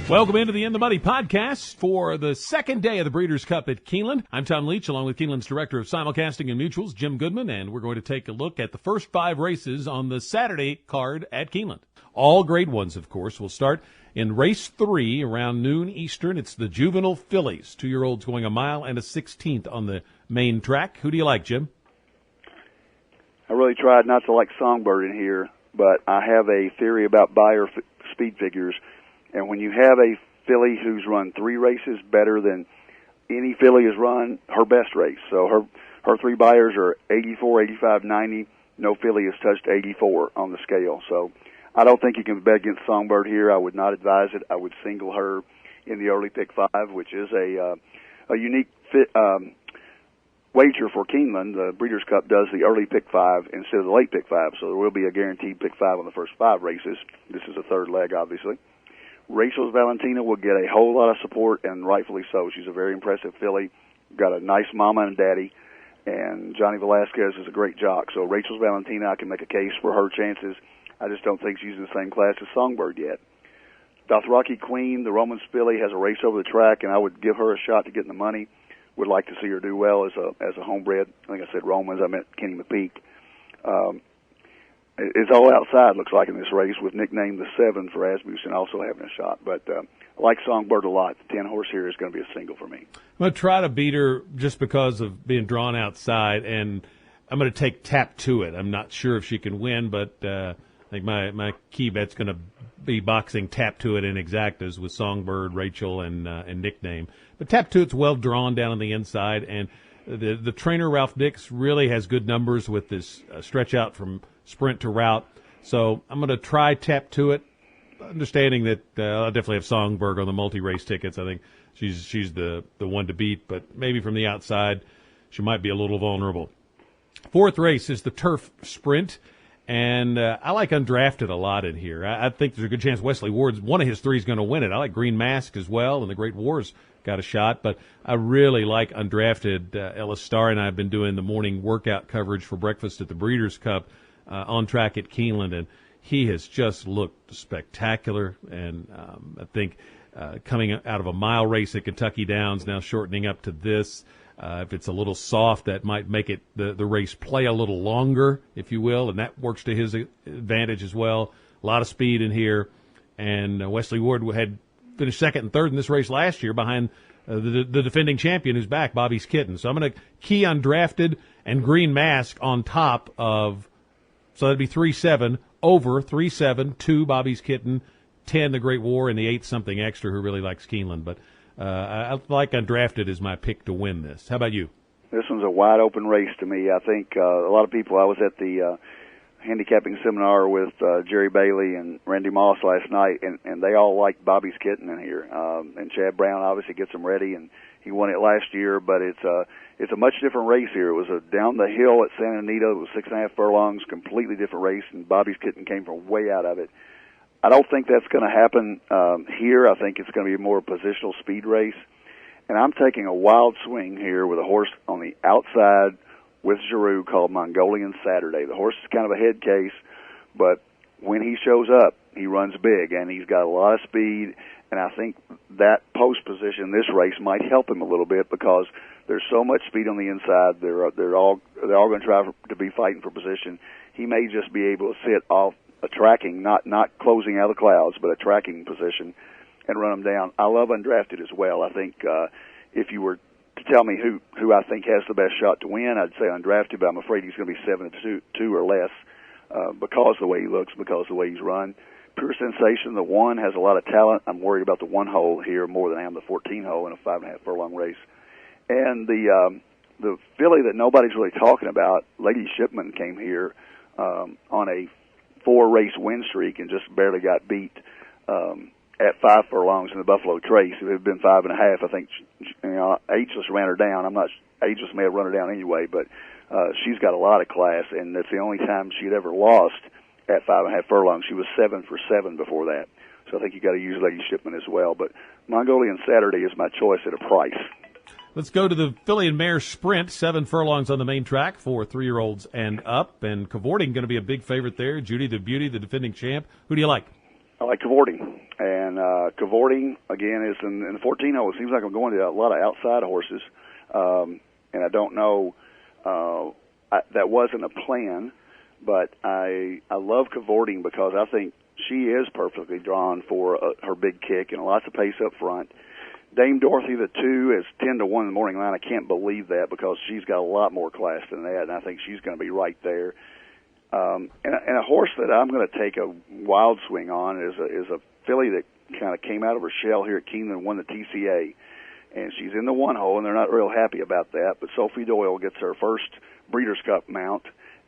Welcome into the In the Money podcast for the second day of the Breeders' Cup at Keeneland. I'm Tom Leach, along with Keeneland's Director of Simulcasting and Mutuals, Jim Goodman, and we're going to take a look at the first 5 races on the Saturday card at Keeneland. All grade ones, of course. We'll start in race 3 around noon Eastern. It's the Juvenile Fillies, 2-year-olds going a mile and a 16th on the main track. Who do you like, Jim? I really tried not to like Songbird in here, but I have a theory about buyer speed figures. And when you have a filly who's run 3 races better than any filly has run her best race, so her 3 buyers are 84, 85, 90. No filly has touched 84 on the scale. So I don't think you can bet against Songbird here. I would not advise it. I would single her in the early pick 5, which is a unique wager for Keeneland. The Breeders' Cup does the early pick 5 instead of the late pick 5, so there will be a guaranteed pick 5 on the first 5 races. This is a third leg, obviously. Rachel's Valentina will get a whole lot of support, and rightfully so. She's a very impressive filly, got a nice mama and daddy, and Johnny Velasquez is a great jock. So Rachel's Valentina, I can make a case for her chances. I just don't think she's in the same class as Songbird yet. Dothraki Queen, the Romans filly, has a race over the track, and I would give her a shot to get in the money. Would like to see her do well as a homebred. I think I said Romans. I meant Kenny McPeak. It's all outside, looks like, in this race, with nicknamed the 7 for Asmussen also having a shot. But I like Songbird a lot. The 10 horse here is going to be a single for me. I'm going to try to beat her just because of being drawn outside, and I'm going to take Tap to It. I'm not sure if she can win, but I think my key bet's going to be boxing Tap to It in exactas with Songbird, Rachel, and Nickname. But Tap to It's well drawn down on the inside, and the trainer, Ralph Dix, really has good numbers with this stretch out from sprint to route. So I'm going to try Tap to It, understanding that I'll definitely have Songbird on the multi-race tickets. I think she's the one to beat, but maybe from the outside she might be a little vulnerable. 4th race is the Turf Sprint, and I like Undrafted a lot in here. I think there's a good chance Wesley Ward's one of his 3 is going to win it. I like Green Mask as well, and the Great War's got a shot, but I really like Undrafted. Ellis Starr and I have been doing the morning workout coverage for breakfast at the Breeders' Cup on track at Keeneland, and he has just looked spectacular. And I think coming out of a mile race at Kentucky Downs, now shortening up to this, if it's a little soft, that might make it the race play a little longer, if you will, and that works to his advantage as well. A lot of speed in here, and Wesley Ward had finished 2nd and 3rd in this race last year behind the defending champion who's back, Bobby's Kitten. So I'm going to key Undrafted and Green Mask on top of, so that'd be 3-7, over 3-7, 2 Bobby's Kitten, 10 the Great War, and the 8 something extra who really likes Keeneland. But I like Undrafted as my pick to win this. How about you? This one's a wide open race to me. I think a lot of people, I was at the handicapping seminar with Jerry Bailey and Randy Moss last night, and they all like Bobby's Kitten in here. And Chad Brown obviously gets him ready, and he won it last year, but it's a much different race here. It was a down the hill at Santa Anita. It was 6.5 furlongs, completely different race, and Bobby's Kitten came from way out of it. I don't think that's going to happen here. I think it's going to be more a positional speed race, and I'm taking a wild swing here with a horse on the outside with Giroux called Mongolian Saturday. The horse is kind of a head case, but when he shows up, he runs big, and he's got a lot of speed, and I think that post position this race might help him a little bit because there's so much speed on the inside. They're all going to try to be fighting for position. He may just be able to sit off a tracking, not closing out of the clouds, but a tracking position and run them down. I love Undrafted as well. I think if you were to tell me who I think has the best shot to win, I'd say Undrafted, but I'm afraid he's going to be 7-2 or less because of the way he looks, because of the way he's run. Pure Sensation, the 1, has a lot of talent. I'm worried about the 1 hole here more than I am the 14 hole in a 5.5 furlong race. And the filly that nobody's really talking about, Lady Shipman, came here on a 4-race win streak and just barely got beat at 5 furlongs in the Buffalo Trace. If it had been 5.5, I think Ageless ran her down. Ageless may have run her down anyway, but she's got a lot of class, and that's the only time she'd ever lost at 5.5 furlongs. She was 7 for 7 before that. So I think you got to use Lady Shipman as well. But Mongolian Saturday is my choice at a price. Let's go to the filly and mare sprint, 7 furlongs on the main track for 3-year-olds and up. And cavorting going to be a big favorite there. Judy the Beauty, the defending champ. Who do you like? I like cavorting, and cavorting again is in the 14 hole. It seems like I'm going to a lot of outside horses, and I don't know. That wasn't a plan, but I love cavorting because I think she is perfectly drawn for her big kick and lots of pace up front. Dame Dorothy, the 2, is 10-1 in the morning line. I can't believe that because she's got a lot more class than that, and I think she's going to be right there. And a horse that I'm going to take a wild swing on is a filly that kind of came out of her shell here at Keeneland and won the TCA. And she's in the 1 hole, and they're not real happy about that. But Sophie Doyle gets her first Breeders' Cup mount.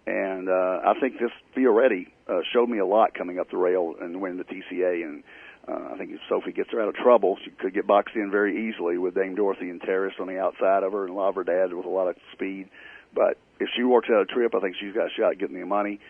And I think this Fioretti showed me a lot coming up the rail and winning the TCA. And I think if Sophie gets her out of trouble, she could get boxed in very easily with Dame Dorothy and Terrace on the outside of her and La Verdad with a lot of speed. But if she works out a trip, I think she's got a shot at getting the money.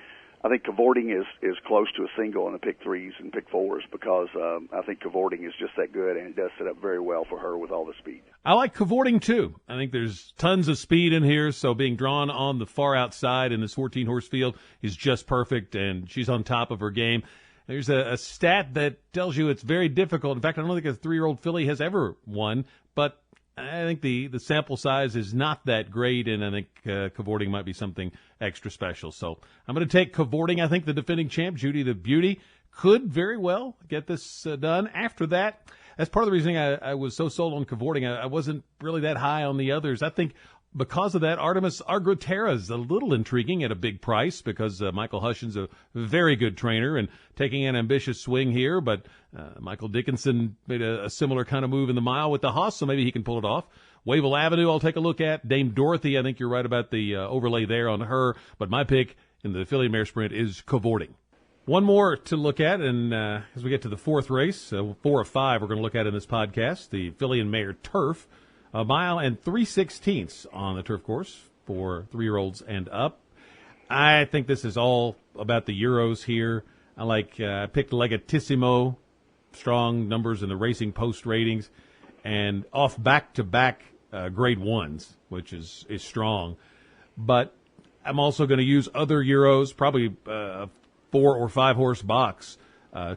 I think cavorting is close to a single in the pick 3s and pick 4s because I think cavorting is just that good, and it does set up very well for her with all the speed. I like cavorting, too. I think there's tons of speed in here, so being drawn on the far outside in this 14-horse field is just perfect, and she's on top of her game. There's a stat that tells you it's very difficult. In fact, I don't think a 3-year-old filly has ever won, but I think the sample size is not that great, and I think cavorting might be something extra special. So I'm going to take cavorting. I think the defending champ, Judy the Beauty, could very well get this done. After that, that's part of the reason I was so sold on cavorting. I wasn't really that high on the others. I think because of that, Artemis Argotera is a little intriguing at a big price because Michael Hushin's a very good trainer and taking an ambitious swing here. But Michael Dickinson made a similar kind of move in the mile with the Haas, so maybe he can pull it off. Wavell Avenue, I'll take a look at. Dame Dorothy, I think you're right about the overlay there on her. But my pick in the filly mare sprint is cavorting. One more to look at, and as we get to the 4th race, 4 of 5 we're going to look at in this podcast, the filly and mare turf. A mile and 3/16 on the turf course for 3-year-olds and up. I think this is all about the Euros here. I picked Legatissimo, strong numbers in the Racing Post ratings, and off back-to-back grade 1s, which is strong. But I'm also going to use other Euros, probably a 4 or 5 horse box.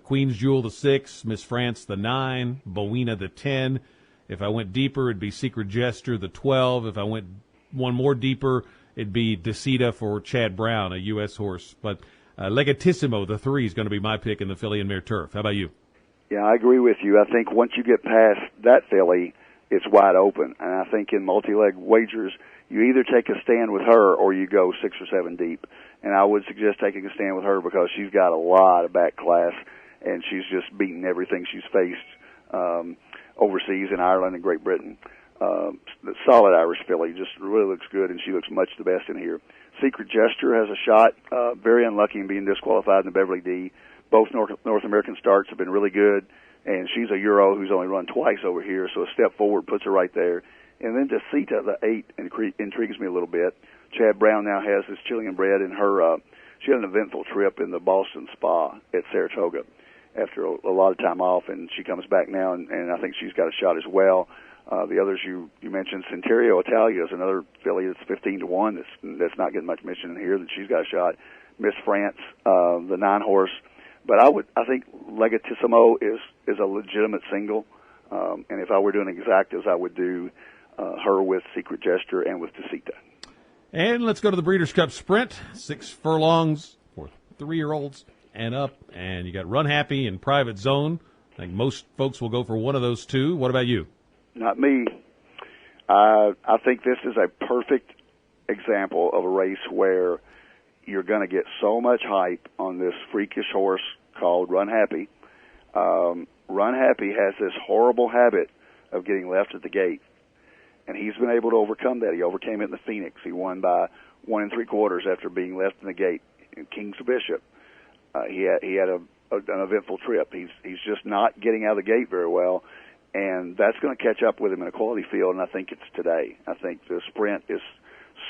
Queen's Jewel the 6, Miss France the 9, Bowina the 10. If I went deeper, it'd be Secret Gesture, the 12. If I went one more deeper, it'd be Decida for Chad Brown, a U.S. horse. But Legatissimo, the 3, is going to be my pick in the filly and mare turf. How about you? Yeah, I agree with you. I think once you get past that filly, it's wide open. And I think in multi-leg wagers, you either take a stand with her or you go 6 or 7 deep. And I would suggest taking a stand with her because she's got a lot of back class, and she's just beaten everything she's faced overseas in Ireland and Great Britain. The solid Irish filly just really looks good, and she looks much the best in here. Secret Gesture has a shot. Very unlucky in being disqualified in the Beverly D. Both North American starts have been really good, and she's a Euro who's only run twice over here, so a step forward puts her right there. And then Decita, the 8, intrigues me a little bit. Chad Brown now has this Chilean bred in her. She had an eventful trip in the Boston Spa at Saratoga after a lot of time off, and she comes back now, and I think she's got a shot as well. The others you mentioned, Centerio Italia is another filly that's 15-1 that's not getting much mention in here, that she's got a shot. Miss France, the 9 horse. But I think Legatissimo is a legitimate single, and if I were doing exactas, I would do her with Secret Gesture and with Decita. And let's go to the Breeders' Cup Sprint, 6 furlongs for 3-year-olds and up, and you got Run Happy and Private Zone. I think most folks will go for one of those 2. What about you? Not me. I think this is a perfect example of a race where you're going to get so much hype on this freakish horse called Run Happy. Run Happy has this horrible habit of getting left at the gate, and he's been able to overcome that. He overcame it in the Phoenix. He won by 1 3/4 after being left in the gate. King's Bishop. He had an eventful trip. He's just not getting out of the gate very well, and that's going to catch up with him in a quality field, and I think it's today. I think the sprint is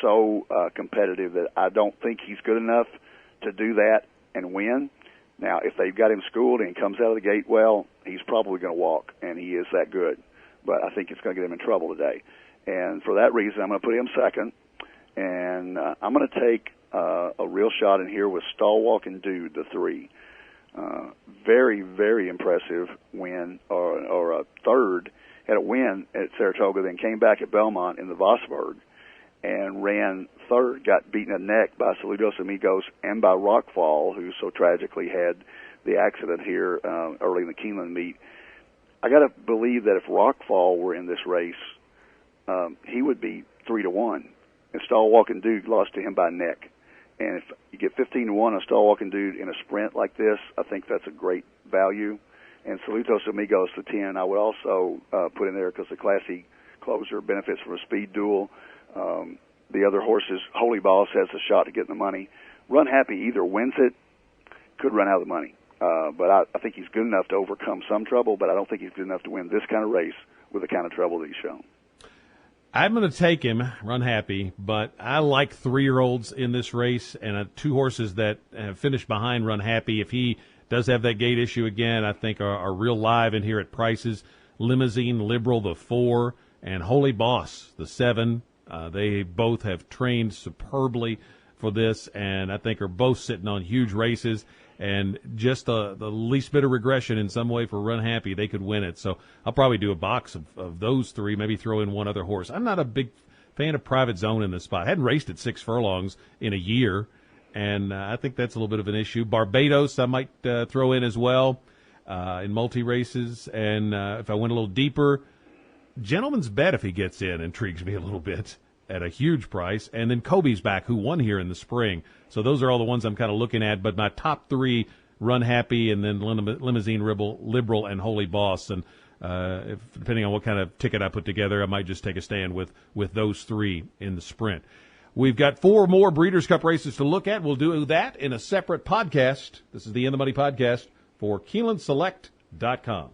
so competitive that I don't think he's good enough to do that and win. Now, if they've got him schooled and he comes out of the gate well, he's probably going to walk, and he is that good. But I think it's going to get him in trouble today. And for that reason, I'm going to put him second, and I'm going to take a real shot in here with Stalwalk and Dude, the 3. Very, very impressive win, or a third, had a win at Saratoga, then came back at Belmont in the Vosburg and ran third, got beaten at neck by Saludos Amigos and by Rockfall, who so tragically had the accident here early in the Keeneland meet. I got to believe that if Rockfall were in this race, he would be 3-1. And Stall Walking Dude lost to him by neck. And if you get 15-1 on Stall Walking Dude in a sprint like this, I think that's a great value. And Saludos Amigos to 10, I would also put in there because the Classy closer benefits from a speed duel. The other horses, Holy Boss has a shot to get in the money. Run Happy either wins it, could run out of the money. But I think he's good enough to overcome some trouble, but I don't think he's good enough to win this kind of race with the kind of trouble that he's shown. I'm going to take him, Run Happy, but I like 3-year-olds in this race, and 2 horses that have finished behind Run Happy. If he does have that gate issue again, I think are real live in here at prices. Limousine Liberal, the 4, and Holy Boss, the 7. They both have trained superbly for this, and I think are both sitting on huge races. And just the least bit of regression in some way for Run Happy, they could win it. So I'll probably do a box of those 3, maybe throw in one other horse. I'm not a big fan of Private Zone in this spot. I hadn't raced at 6 furlongs in a year, and I think that's a little bit of an issue. Barbados I might throw in as well in multi-races. And if I went a little deeper, Gentleman's Bet, if he gets in, intrigues me a little bit at a huge price. And then Kobe's back, who won here in the spring. So those are all the ones I'm kind of looking at. But my top 3, Run Happy, and then Limousine Liberal, and Holy Boss. And depending on what kind of ticket I put together, I might just take a stand with those 3 in the sprint. We've got 4 more Breeders' Cup races to look at. We'll do that in a separate podcast. This is the In the Money podcast for KeenelandSelect.com.